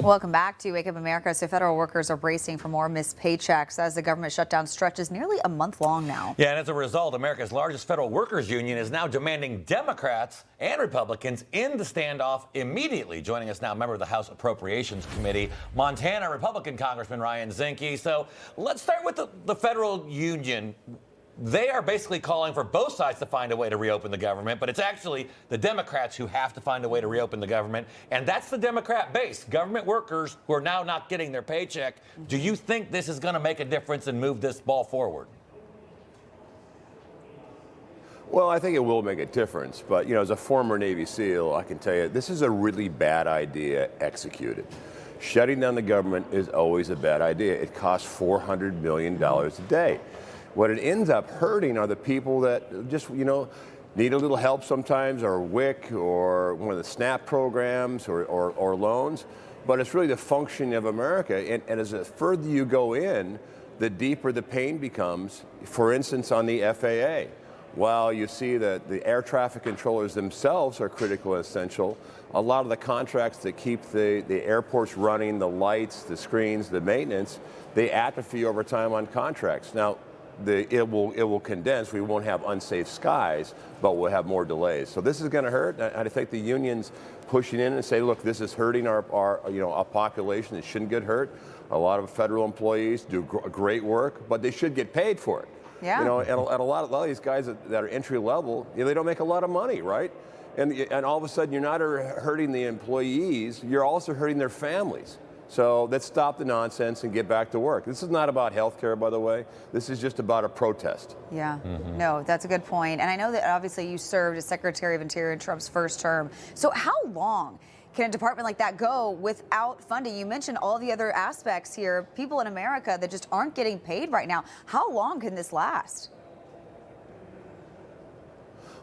Welcome back to Wake Up America. So federal workers are bracing for more missed paychecks as the government shutdown stretches nearly a month long now. Yeah, and as a result, America's largest federal workers union is now demanding Democrats and Republicans end the standoff immediately. Joining us now, member of the House Appropriations Committee, Montana Republican Congressman Ryan Zinke. So let's start with the federal union. They are basically calling for both sides to find a way to reopen the government, but it's actually the Democrats who have to find a way to reopen the government. And that's the Democrat base, government workers who are now not getting their paycheck. Do you think this is going to make a difference and move this ball forward? Well, I think it will make a difference. But, as a former Navy SEAL, I can tell you this is a really bad idea executed. Shutting down the government is always a bad idea. It costs $400 million a day. What it ends up hurting are the people that just, need a little help sometimes, or WIC, or one of the SNAP programs, or loans. But it's really the functioning of America. And as the further you go in, the deeper the pain becomes. For instance, on the FAA, while you see that the air traffic controllers themselves are critical and essential, a lot of the contracts that keep the airports running, the lights, the screens, the maintenance, they atrophy over time on contracts. Now, it will condense. We won't have unsafe skies, but we'll have more delays. So this is going to hurt. I think the unions pushing in and say, look, this is hurting our population. It shouldn't get hurt. A lot of federal employees do great work, but they should get paid for it. Yeah. And a lot of these guys that are entry level, they don't make a lot of money, right? And all of a sudden, you're not hurting the employees. You're also hurting their families. So let's stop the nonsense and get back to work. This is not about health care, by the way. This is just about a protest. Yeah, no, that's a good point. And I know that obviously you served as Secretary of Interior in Trump's first term. So how long can a department like that go without funding? You mentioned all the other aspects here, people in America that just aren't getting paid right now. How long can this last?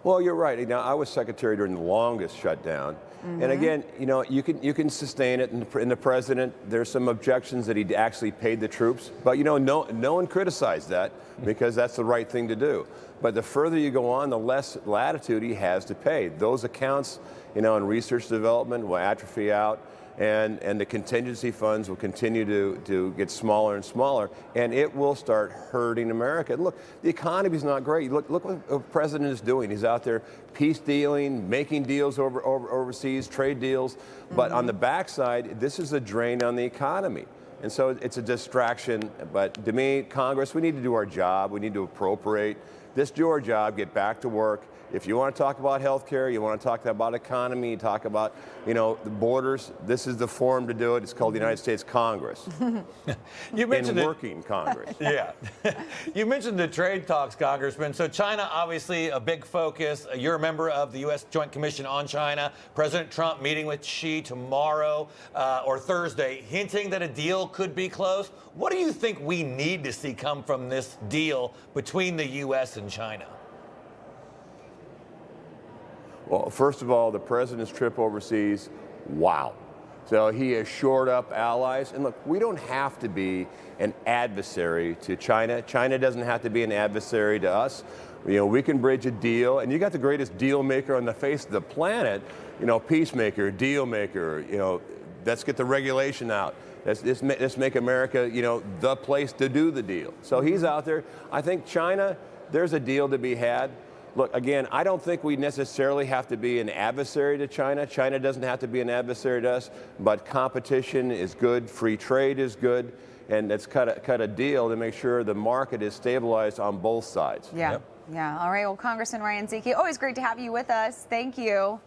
Well, you're right. Now, I was secretary during the longest shutdown. And again, you can sustain it. And the president, there's some objections that he actually paid the troops. But, no one criticized that because that's the right thing to do. But the further you go on, the less latitude he has to pay. Those accounts, in research development will atrophy out. And the contingency funds will continue to get smaller and smaller, and it will start hurting America. And look, the economy's not great. Look what the president is doing. He's out there peace dealing, making deals overseas, trade deals. But on the backside, this is a drain on the economy. And so it's a distraction. But to me, Congress, we need to do our job. We need to appropriate. Just do our job, get back to work. If you want to talk about health care, you want to talk about economy, talk about, the borders, this is the forum to do it. It's called the United States Congress. You mentioned working Congress. Yeah. You mentioned the trade talks, Congressman. So China, obviously a big focus. You're a member of the U.S. Joint Commission on China. President Trump meeting with Xi tomorrow or Thursday, hinting that a deal could be close. What do you think we need to see come from this deal between the U.S. and China? Well, first of all, the president's trip overseas, wow. So he has shored up allies. And look, we don't have to be an adversary to China. China doesn't have to be an adversary to us. We can bridge a deal. And you got the greatest deal maker on the face of the planet, peacemaker, deal maker, let's get the regulation out. Let's make America, the place to do the deal. So he's out there. I think China, there's a deal to be had. Look, again, I don't think we necessarily have to be an adversary to China. China doesn't have to be an adversary to us, but competition is good, free trade is good, and let's cut a deal to make sure the market is stabilized on both sides. Yeah, Yep. Yeah. All right, well, Congressman Ryan Zinke, always great to have you with us. Thank you.